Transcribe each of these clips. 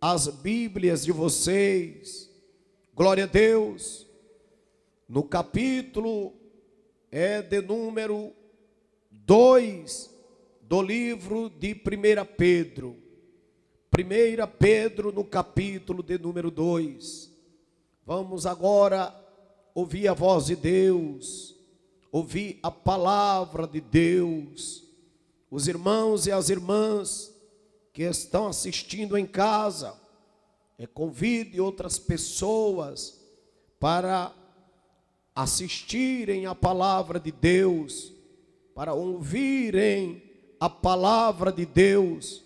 as Bíblias de vocês. Glória a Deus. No capítulo de número 2 do livro de 1 Pedro. 1 Pedro no capítulo de número 2. Vamos agora ouvir a voz de Deus, ouvir a palavra de Deus. Os irmãos e as irmãs que estão assistindo em casa, convide outras pessoas para assistirem a palavra de Deus, para ouvirem a palavra de Deus,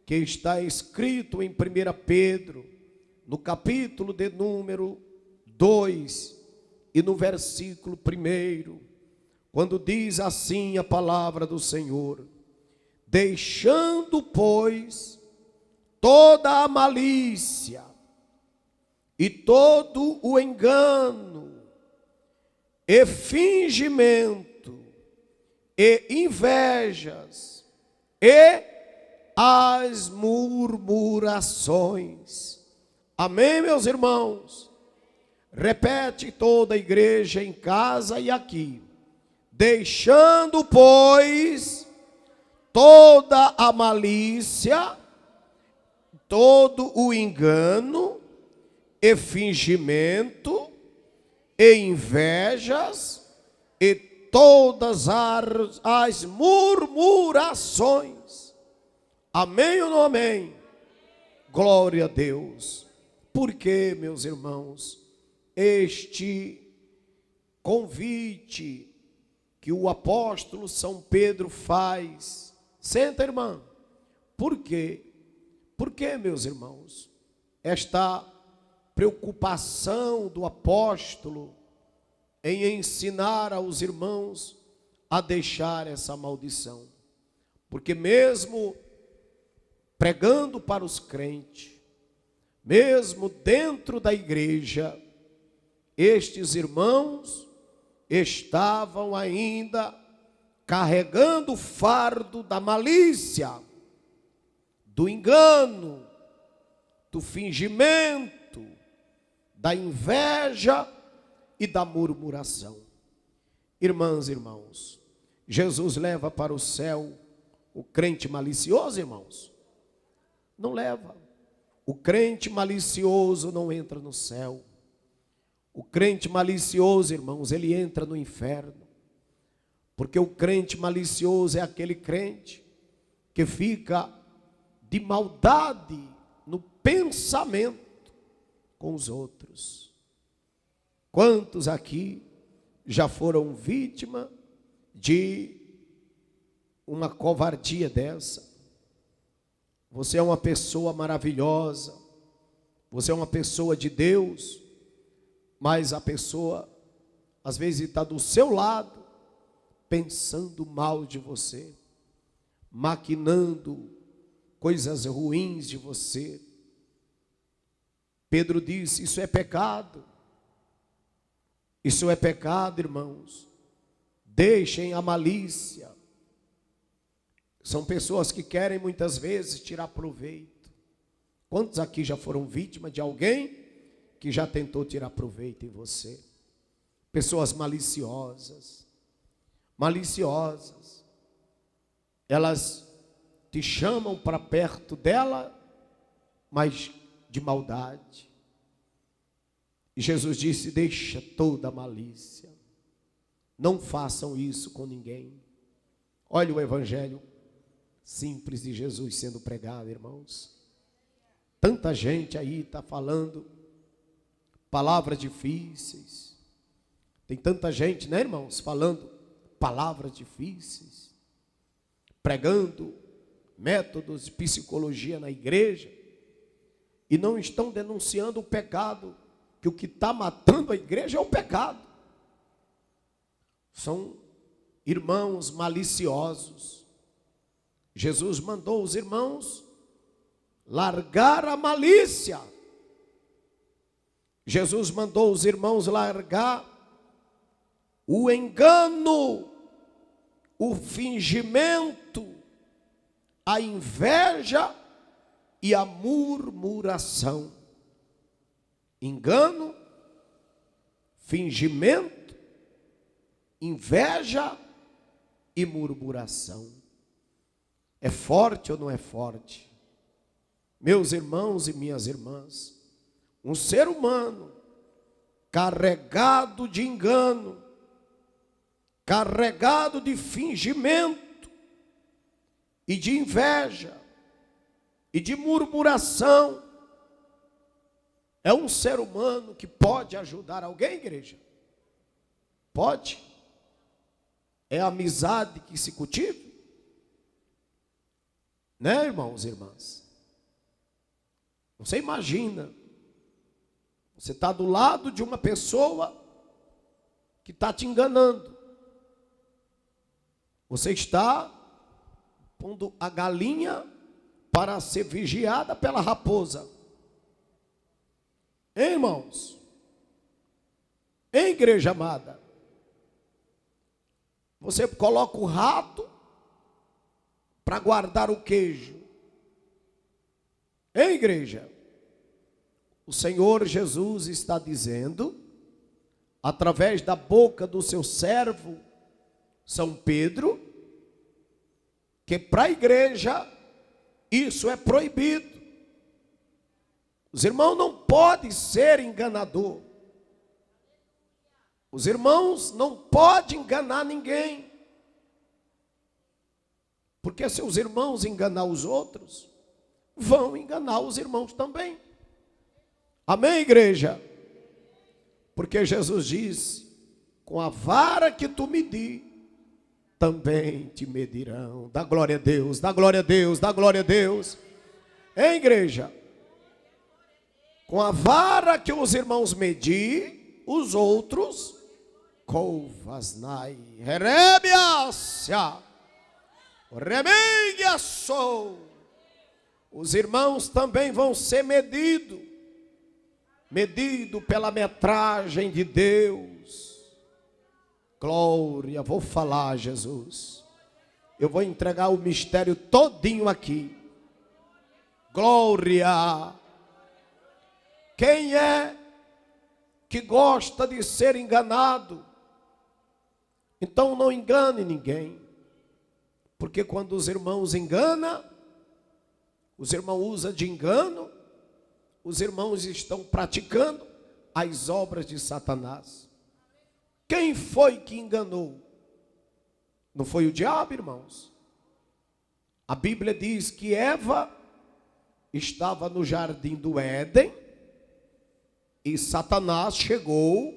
que está escrito em 1 Pedro, no capítulo de número 2 e no versículo 1, quando diz assim a palavra do Senhor: deixando, pois, toda a malícia e todo o engano e fingimento e invejas e as murmurações. Amém, meus irmãos? Repete toda a igreja em casa e aqui. Deixando, pois, toda a malícia, todo o engano e fingimento e invejas e todas as murmurações. Amém ou não amém? Glória a Deus. Porque, meus irmãos, este convite que o apóstolo São Pedro faz. Senta, irmã. Por quê? Por quê, meus irmãos? Esta preocupação do apóstolo em ensinar aos irmãos a deixar essa maldição. Porque mesmo pregando para os crentes, mesmo dentro da igreja, estes irmãos estavam ainda carregando o fardo da malícia, do engano, do fingimento, da inveja e da murmuração. Irmãs e irmãos, Jesus leva para o céu o crente malicioso, irmãos? Não leva. O crente malicioso não entra no céu. O crente malicioso, irmãos, ele entra no inferno. Porque o crente malicioso é aquele crente que fica de maldade no pensamento com os outros. Quantos aqui já foram vítima de uma covardia dessa? Você é uma pessoa maravilhosa, você é uma pessoa de Deus, mas a pessoa às vezes está do seu lado, pensando mal de você, maquinando coisas ruins de você. Pedro disse: isso é pecado. Isso é pecado, irmãos. Deixem a malícia. São pessoas que querem muitas vezes tirar proveito. Quantos aqui já foram vítima de alguém que já tentou tirar proveito em você? Pessoas maliciosas. Maliciosas. Elas te chamam para perto dela, mas de maldade. E Jesus disse: deixa toda a malícia. Não façam isso com ninguém. Olha o evangelho simples de Jesus sendo pregado, irmãos. Tanta gente aí está falando palavras difíceis. Tem tanta gente, né, irmãos, falando palavras difíceis, pregando métodos de psicologia na igreja, e não estão denunciando o pecado, que o que está matando a igreja é o pecado. São irmãos maliciosos. Jesus mandou os irmãos largar a malícia. Jesus mandou os irmãos largar o engano, o fingimento, a inveja e a murmuração. Engano, fingimento, inveja e murmuração. É forte ou não é forte? Meus irmãos e minhas irmãs, um ser humano carregado de engano, carregado de fingimento e de inveja e de murmuração, é um ser humano que pode ajudar alguém, igreja? Pode? É a amizade que se cultiva? Né, irmãos e irmãs? Você imagina, você está do lado de uma pessoa que está te enganando. Você está pondo a galinha para ser vigiada pela raposa. Hein, irmãos? Hein, igreja amada? Você coloca o rato para guardar o queijo. Hein, igreja? O Senhor Jesus está dizendo, através da boca do seu servo São Pedro, que para a igreja isso é proibido. Os irmãos não podem ser enganador. Os irmãos não podem enganar ninguém. Porque se os irmãos enganar os outros, vão enganar os irmãos também. Amém, igreja? Porque Jesus disse, com a vara que tu medir, também te medirão. Dá glória a Deus, dá glória a Deus, dá glória a Deus. Hein, igreja? Com a vara que os irmãos medir, os outros couvasnai. Herebiasia. Remeiaçou. Os irmãos também vão ser medidos. Medido pela metragem de Deus. Glória, vou falar, Jesus. Eu vou entregar o mistério todinho aqui. Glória. Quem é que gosta de ser enganado? Então não engane ninguém. Porque quando os irmãos enganam, os irmãos usam de engano, os irmãos estão praticando as obras de Satanás. Quem foi que enganou? Não foi o diabo, irmãos? A Bíblia diz que Eva estava no jardim do Éden e Satanás chegou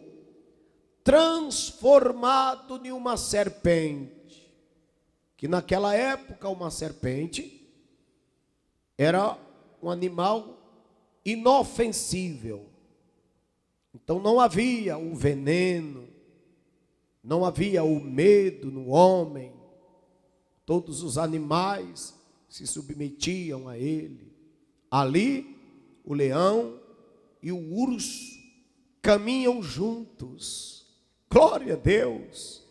transformado em uma serpente. Que naquela época uma serpente era um animal inofensível. Então não havia o veneno, não havia o medo no homem. Todos os animais se submetiam a ele. Ali o leão e o urso caminham juntos. Glória a Deus.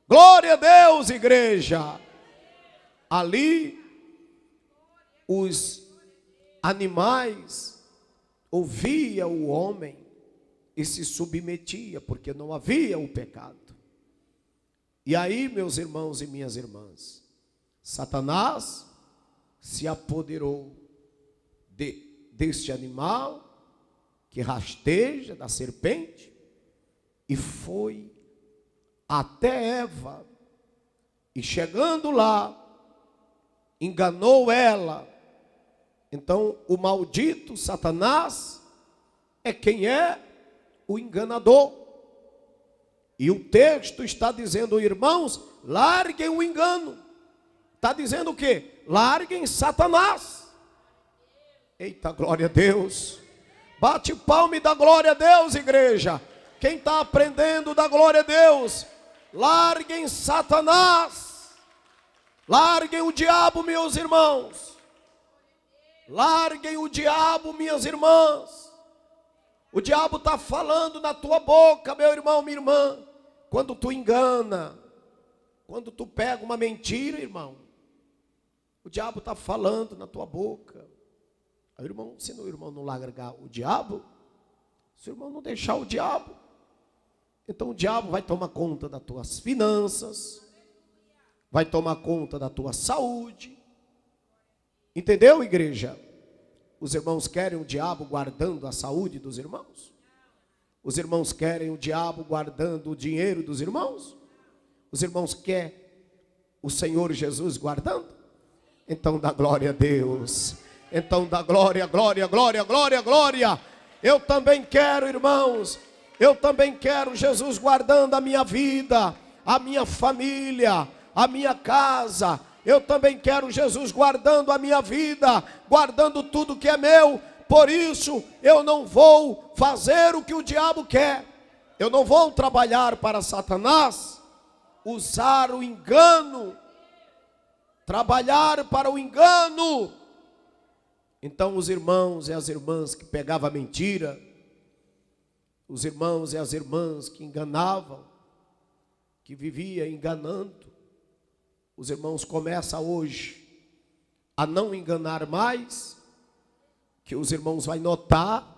Glória a Deus, igreja. Ali os animais ouviam o homem e se submetia, porque não havia o pecado. E aí, meus irmãos e minhas irmãs, Satanás se apoderou deste animal que rasteja, da serpente, e foi até Eva, e chegando lá, enganou ela. Então o maldito Satanás é quem é o enganador. E o texto está dizendo, irmãos, larguem o engano. Está dizendo o quê? Larguem Satanás. Eita, glória a Deus. Bate palma e dá glória a Deus, igreja. Quem está aprendendo, dá glória a Deus. Larguem Satanás. Larguem o diabo, meus irmãos. Larguem o diabo, minhas irmãs. O diabo está falando na tua boca, meu irmão, minha irmã. Quando tu engana, quando tu pega uma mentira, irmão, o diabo está falando na tua boca. Aí, irmão, se o irmão não largar o diabo, se o irmão não deixar o diabo, então o diabo vai tomar conta das tuas finanças, vai tomar conta da tua saúde. Entendeu, igreja? Os irmãos querem o diabo guardando a saúde dos irmãos? Os irmãos querem o diabo guardando o dinheiro dos irmãos? Os irmãos querem o Senhor Jesus guardando? Então dá glória a Deus. Então dá glória, glória, glória, glória, glória. Eu também quero, irmãos. Eu também quero Jesus guardando a minha vida, a minha família, a minha casa. Eu também quero Jesus guardando a minha vida, guardando tudo que é meu. Por isso eu não vou fazer o que o diabo quer. Eu não vou trabalhar para Satanás, usar o engano, trabalhar para o engano. Então os irmãos e as irmãs que pegavam a mentira, os irmãos e as irmãs que enganavam, que viviam enganando, os irmãos começam hoje a não enganar mais, que os irmãos vão notar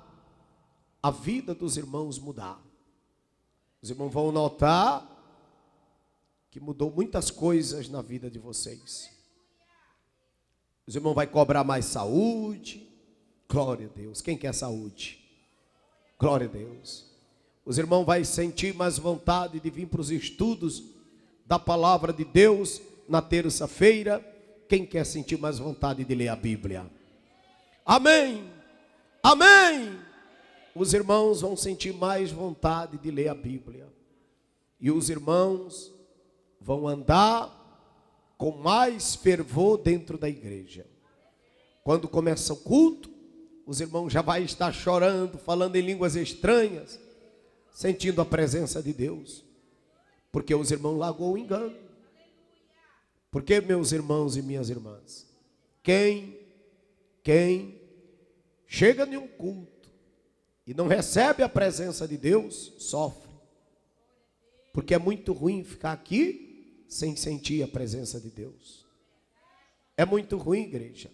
a vida dos irmãos mudar. Os irmãos vão notar que mudou muitas coisas na vida de vocês. Os irmãos vão cobrar mais saúde. Glória a Deus. Quem quer saúde? Glória a Deus. Os irmãos vão sentir mais vontade de vir para os estudos da palavra de Deus na terça-feira. Quem quer sentir mais vontade de ler a Bíblia? Amém. Amém. Os irmãos vão sentir mais vontade de ler a Bíblia. E os irmãos vão andar com mais fervor dentro da igreja. Quando começa o culto, os irmãos já vão estar chorando, falando em línguas estranhas, sentindo a presença de Deus. Porque os irmãos largou o engano. Porque, meus irmãos e minhas irmãs, quem chega em um culto e não recebe a presença de Deus, sofre. Porque é muito ruim ficar aqui sem sentir a presença de Deus. É muito ruim, igreja.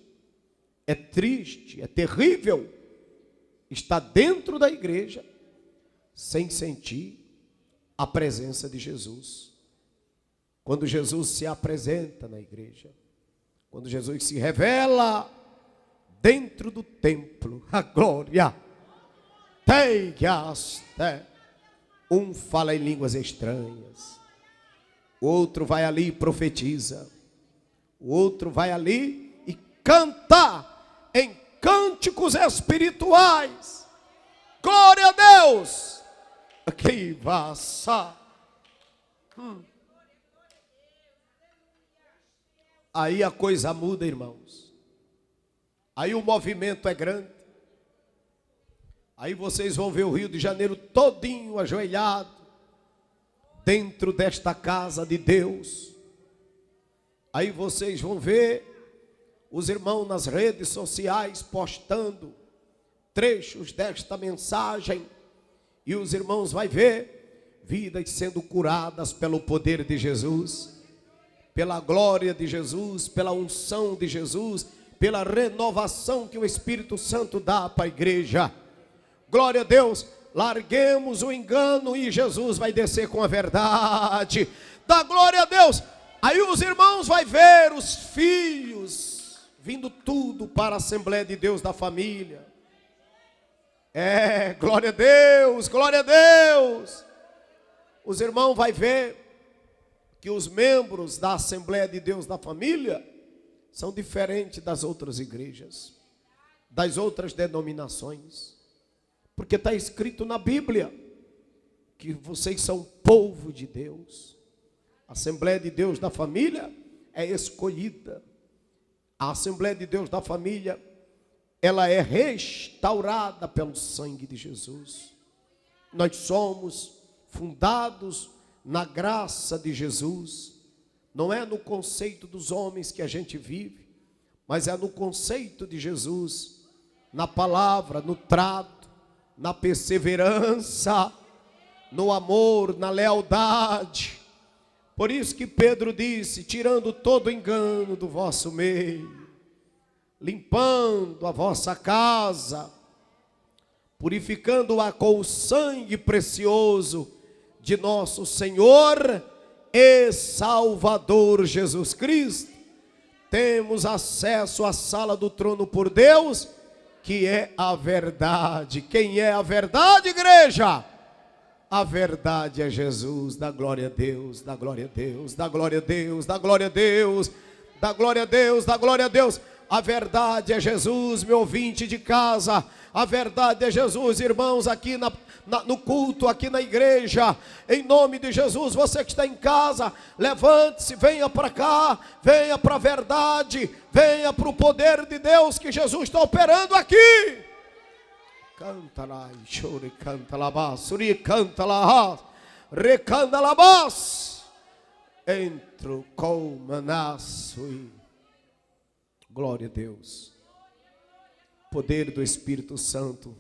É triste, é terrível estar dentro da igreja sem sentir a presença de Jesus. Quando Jesus se apresenta na igreja, quando Jesus se revela dentro do templo, a glória, um fala em línguas estranhas, o outro vai ali e profetiza, o outro vai ali e canta em cânticos espirituais. Glória a Deus. Que vaça. Aí a coisa muda, irmãos. Aí o movimento é grande. Aí vocês vão ver o Rio de Janeiro todinho ajoelhado dentro desta casa de Deus. Aí vocês vão ver os irmãos nas redes sociais postando trechos desta mensagem. E os irmãos vão ver vidas sendo curadas pelo poder de Jesus, pela glória de Jesus, pela unção de Jesus, pela renovação que o Espírito Santo dá para a igreja. Glória a Deus. Larguemos o engano e Jesus vai descer com a verdade. Dá glória a Deus. Aí os irmãos vão ver os filhos vindo tudo para a Assembleia de Deus da família. Glória a Deus, glória a Deus. Os irmãos vão ver que os membros da Assembleia de Deus da família são diferentes das outras igrejas, das outras denominações. Porque está escrito na Bíblia que vocês são povo de Deus. A Assembleia de Deus da família é escolhida. A Assembleia de Deus da família, ela é restaurada pelo sangue de Jesus. Nós somos fundados na graça de Jesus. Não é no conceito dos homens que a gente vive, mas é no conceito de Jesus, na palavra, no trato, na perseverança, no amor, na lealdade. Por isso que Pedro disse: tirando todo engano do vosso meio. limpando a vossa casa, purificando-a com o sangue precioso de nosso Senhor e Salvador Jesus Cristo. Temos acesso à sala do trono por Deus, que é a verdade. Quem é a verdade, igreja? A verdade é Jesus. Dá glória a Deus, dá glória a Deus, dá glória a Deus, dá glória a Deus, dá glória a Deus, dá glória a Deus. A verdade é Jesus, meu ouvinte de casa. A verdade é Jesus, irmãos, aqui no culto, aqui na igreja. Em nome de Jesus, você que está em casa, levante-se, venha para cá, venha para a verdade, venha para o poder de Deus que Jesus está operando aqui. Canta lá, chore, canta lá, suri, canta lá, recanta lá, entro com manaço. Glória a Deus. O poder do Espírito Santo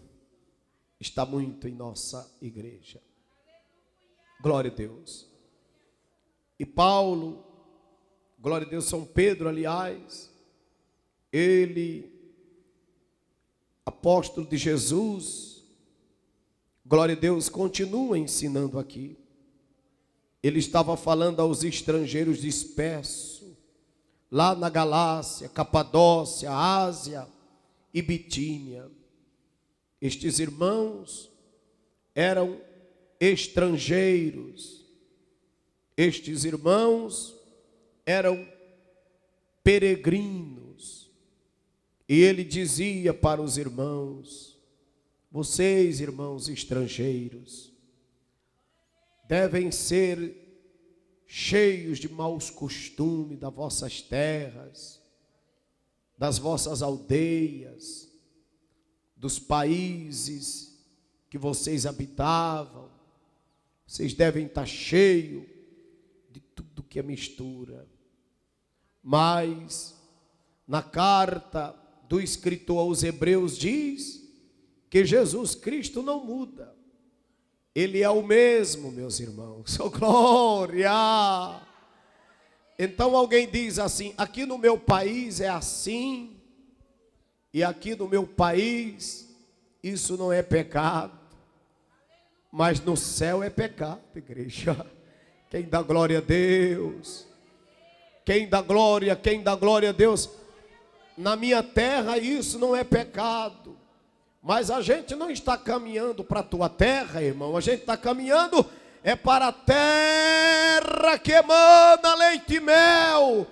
está muito em nossa igreja. Glória a Deus. E Paulo, glória a Deus, São Pedro, aliás, ele, apóstolo de Jesus, glória a Deus, continua ensinando aqui. Ele estava falando aos estrangeiros dispersos, lá na Galácia, Capadócia, Ásia e Bitínia. Estes irmãos eram estrangeiros. Estes irmãos eram peregrinos. E ele dizia para os irmãos: vocês, irmãos estrangeiros, devem ser cheios de maus costumes das vossas terras, das vossas aldeias, dos países que vocês habitavam. Vocês devem estar cheios de tudo que é mistura. Mas na carta do escritor aos Hebreus diz que Jesus Cristo não muda. Ele é o mesmo, meus irmãos. Oh, glória! Então alguém diz assim: aqui no meu país é assim, e aqui no meu país isso não é pecado, mas no céu é pecado, igreja. Quem dá glória a Deus? Quem dá glória a Deus? Na minha terra isso não é pecado. Mas a gente não está caminhando para a tua terra, irmão. A gente está caminhando para a terra que emana leite e mel.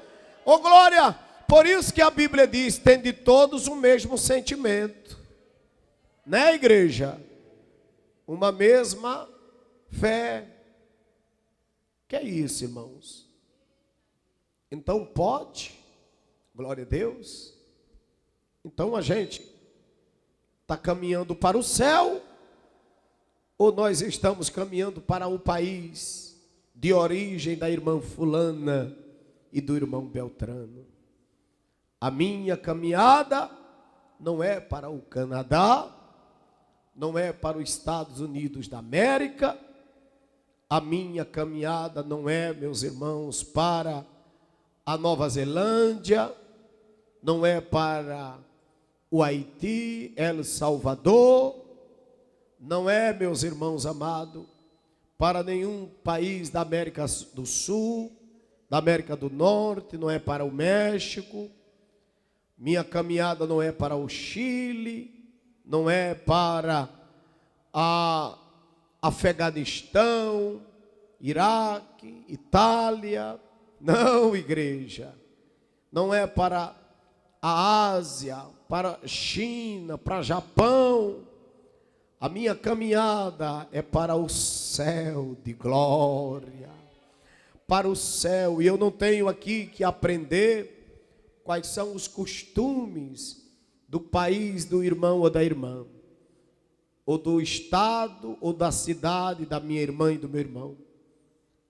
Oh, glória! Por isso que a Bíblia diz: tem de todos o mesmo sentimento. Né, igreja? Uma mesma fé. Que é isso, irmãos? Então pode? Glória a Deus. Então a gente está caminhando para o céu, ou nós estamos caminhando para o país de origem da irmã fulana e do irmão Beltrano? A minha caminhada não é para o Canadá, não é para os Estados Unidos da América. A minha caminhada não é, meus irmãos, para a Nova Zelândia, não é para o Haiti, El Salvador, não é, meus irmãos amados, para nenhum país da América do Sul, da América do Norte, não é para o México. Minha caminhada não é para o Chile, não é para a Afeganistão, Iraque, Itália. Não, igreja. Não é para a Ásia, para a China, para o Japão. A minha caminhada é para o céu de glória. Para o céu. E eu não tenho aqui que aprender quais são os costumes do país do irmão ou da irmã, ou do estado ou da cidade da minha irmã e do meu irmão.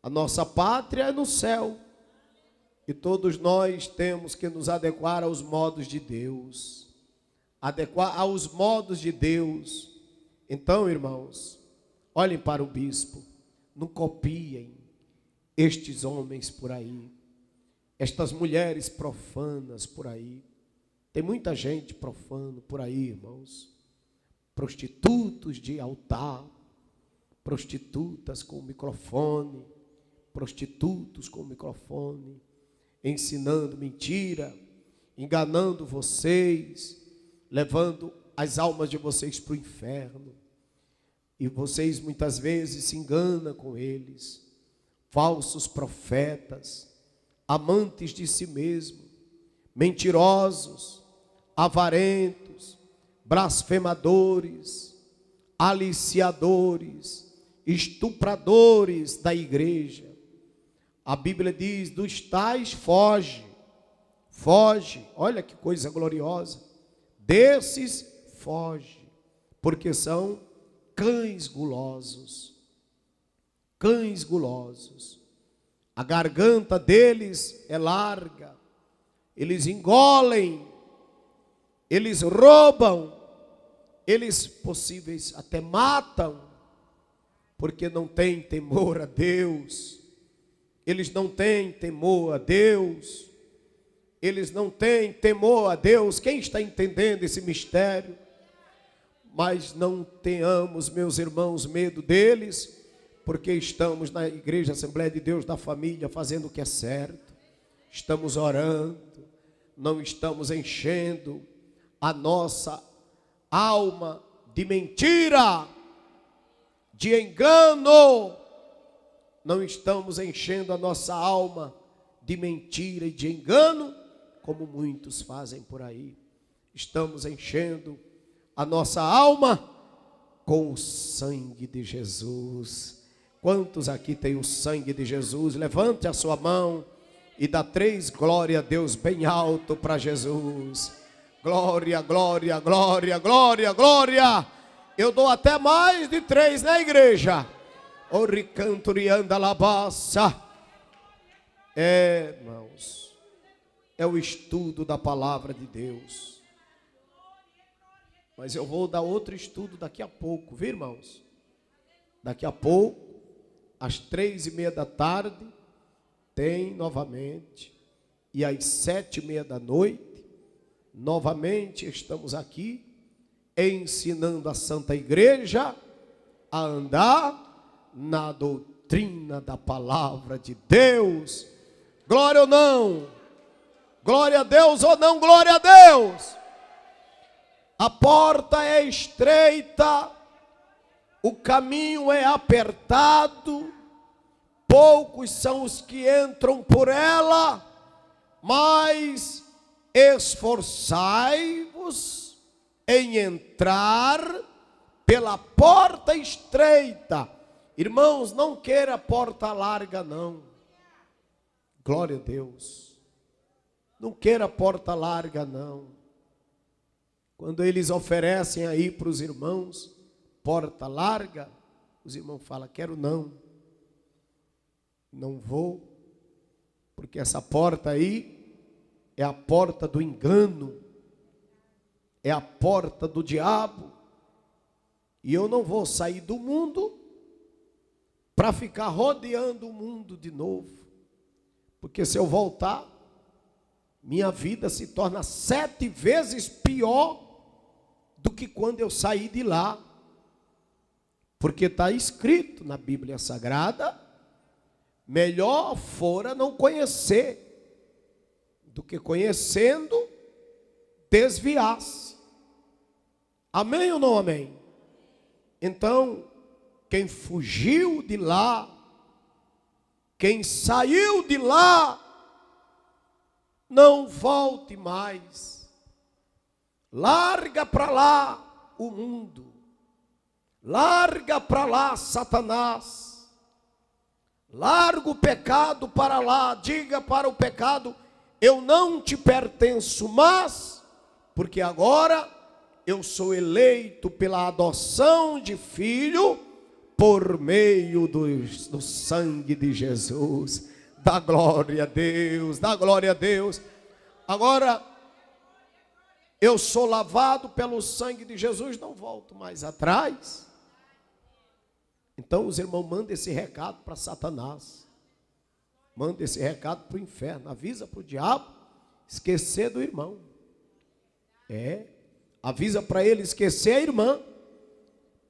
A nossa pátria é no céu. E todos nós temos que nos adequar aos modos de Deus. Adequar aos modos de Deus. Então, irmãos, olhem para o bispo. Não copiem estes homens por aí. Estas mulheres profanas por aí. Tem muita gente profana por aí, irmãos. Prostitutos de altar, prostitutas com microfone, prostitutos com microfone, ensinando mentira, enganando vocês, levando as almas de vocês para o inferno. E vocês muitas vezes se enganam com eles. Falsos profetas, amantes de si mesmo, mentirosos, avarentos, blasfemadores, aliciadores, estupradores da igreja. A Bíblia diz: dos tais foge, foge. Olha que coisa gloriosa. Desses foge, porque são cães gulosos. Cães gulosos. A garganta deles é larga. Eles engolem, eles roubam, eles possíveis até matam, porque não têm temor a Deus. Eles não têm temor a Deus. Eles não têm temor a Deus. Quem está entendendo esse mistério? Mas não tenhamos, meus irmãos, medo deles, porque estamos na Igreja Assembleia de Deus da Família fazendo o que é certo. Estamos orando, não estamos enchendo a nossa alma de mentira, de engano. Não estamos enchendo a nossa alma de mentira e de engano, como muitos fazem por aí. Estamos enchendo a nossa alma com o sangue de Jesus. Quantos aqui têm o sangue de Jesus? Levante a sua mão e dá 3 glória a Deus bem alto para Jesus. Glória, glória, glória, glória, glória. Eu dou até mais de 3 na igreja. O ricanturianda labaça. Irmãos, é o estudo da palavra de Deus. Mas eu vou dar outro estudo daqui a pouco, viu, irmãos? Daqui a pouco, às 3:30 da tarde, tem novamente. E às 7:30 da noite, novamente estamos aqui, ensinando a Santa Igreja a andar na doutrina da palavra de Deus. Glória ou não? Glória a Deus ou não glória a Deus? A porta é estreita, o caminho é apertado, poucos são os que entram por ela, mas esforçai-vos em entrar pela porta estreita. Irmãos, não queira porta larga, não. Glória a Deus. Não queira porta larga, não. Quando eles oferecem aí para os irmãos porta larga, os irmãos falam: quero não. Não vou, porque essa porta aí é a porta do engano, é a porta do diabo. E eu não vou sair do mundo para ficar rodeando o mundo de novo. Porque se eu voltar, minha vida se torna 7 vezes pior do que quando eu saí de lá. Porque está escrito na Bíblia Sagrada: melhor fora não conhecer, do que conhecendo, desviar-se. Amém ou não amém? Então, quem fugiu de lá, quem saiu de lá, não volte mais. Larga para lá o mundo. Larga para lá Satanás. Larga o pecado para lá. Diga para o pecado: eu não te pertenço mais, porque agora eu sou eleito pela adoção de filho por meio do sangue de Jesus. Dá glória a Deus, dá glória a Deus. Agora, eu sou lavado pelo sangue de Jesus, não volto mais atrás. Então os irmãos mandam esse recado para Satanás. Manda esse recado para o inferno. Avisa para o diabo esquecer do irmão. Avisa para ele esquecer a irmã,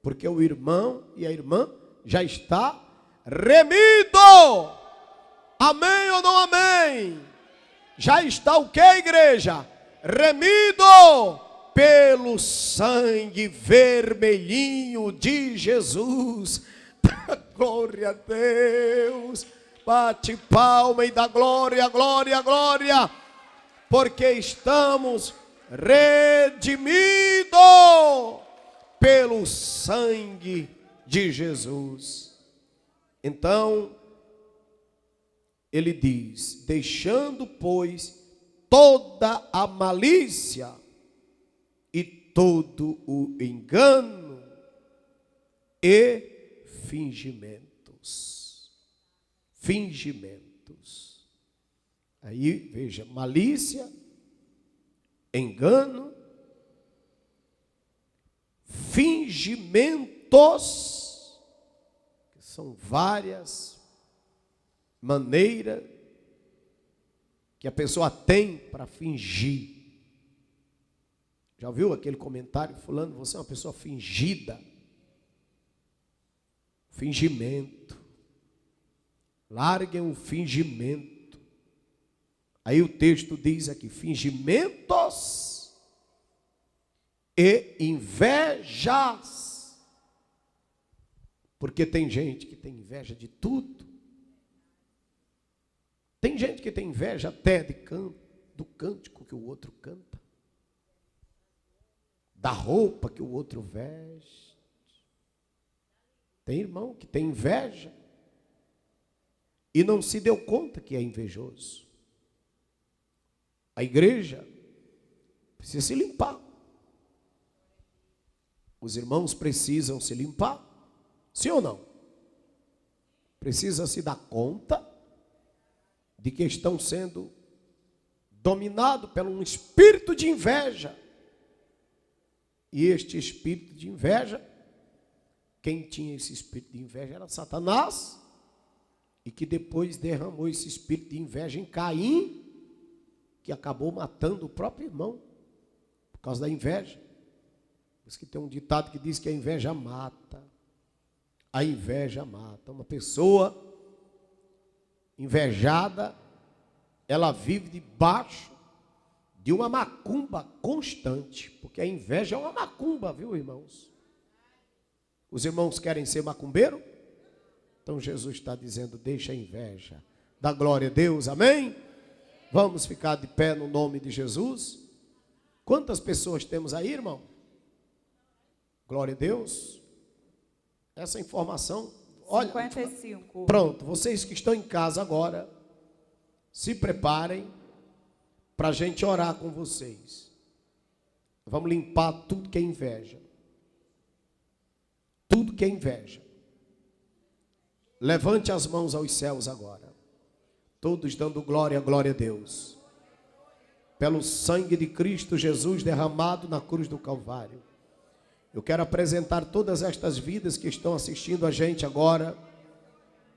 porque o irmão e a irmã já está remido. Amém ou não amém? Já está o que, igreja? Remido pelo sangue vermelhinho de Jesus. Glória a Deus. Bate palma e dá glória, glória, glória. Porque estamos redimidos pelo sangue de Jesus. Então, ele diz: deixando, pois, toda a malícia e todo o engano e fingimentos. Fingimentos. Aí, veja, malícia, engano, fingimentos, que são várias maneiras que a pessoa tem para fingir. Já viu aquele comentário? Fulano, você é uma pessoa fingida. Fingimento. Larguem o fingimento. Aí o texto diz aqui: fingimentos e invejas. Porque tem gente que tem inveja de tudo. Tem gente que tem inveja até do cântico que o outro canta, da roupa que o outro veste. Tem irmão que tem inveja e não se deu conta que é invejoso. A igreja precisa se limpar. Os irmãos precisam se limpar, sim ou não? Precisa se dar conta de que estão sendo dominados por um espírito de inveja. E este espírito de inveja, quem tinha esse espírito de inveja era Satanás, e que depois derramou esse espírito de inveja em Caim, que acabou matando o próprio irmão, por causa da inveja. Por isso que tem um ditado que diz que a inveja mata. A inveja mata. Uma pessoa invejada, ela vive debaixo de uma macumba constante, porque a inveja é uma macumba, viu, irmãos? Os irmãos querem ser macumbeiro? Então Jesus está dizendo: deixa a inveja. Dá glória a Deus, amém? Vamos ficar de pé no nome de Jesus. Quantas pessoas temos aí, irmão? Glória a Deus. Essa informação, olha, 55. Pronto, vocês que estão em casa agora, se preparem para a gente orar com vocês. Vamos limpar tudo que é inveja. Tudo que é inveja. Levante as mãos aos céus agora. Todos dando glória, glória a Deus. Pelo sangue de Cristo Jesus derramado na cruz do Calvário. Eu quero apresentar todas estas vidas que estão assistindo a gente agora,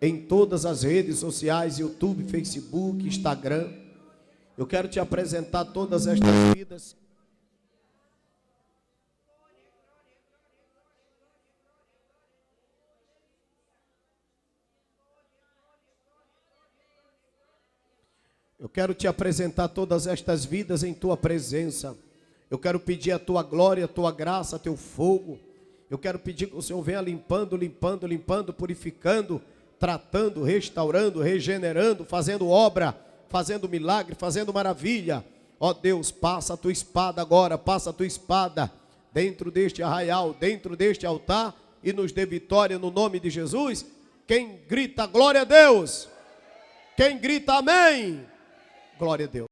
em todas as redes sociais, YouTube, Facebook, Instagram. Eu quero te apresentar todas estas vidas. Eu quero te apresentar todas estas vidas em tua presença. Eu quero pedir a tua glória, a tua graça, teu fogo. Eu quero pedir que o Senhor venha limpando, limpando, limpando, purificando, tratando, restaurando, regenerando, fazendo obra, fazendo milagre, fazendo maravilha. Ó Deus, passa a tua espada agora, passa a tua espada dentro deste arraial, dentro deste altar, e nos dê vitória no nome de Jesus. Quem grita glória a Deus? Quem grita amém? Glória a Deus.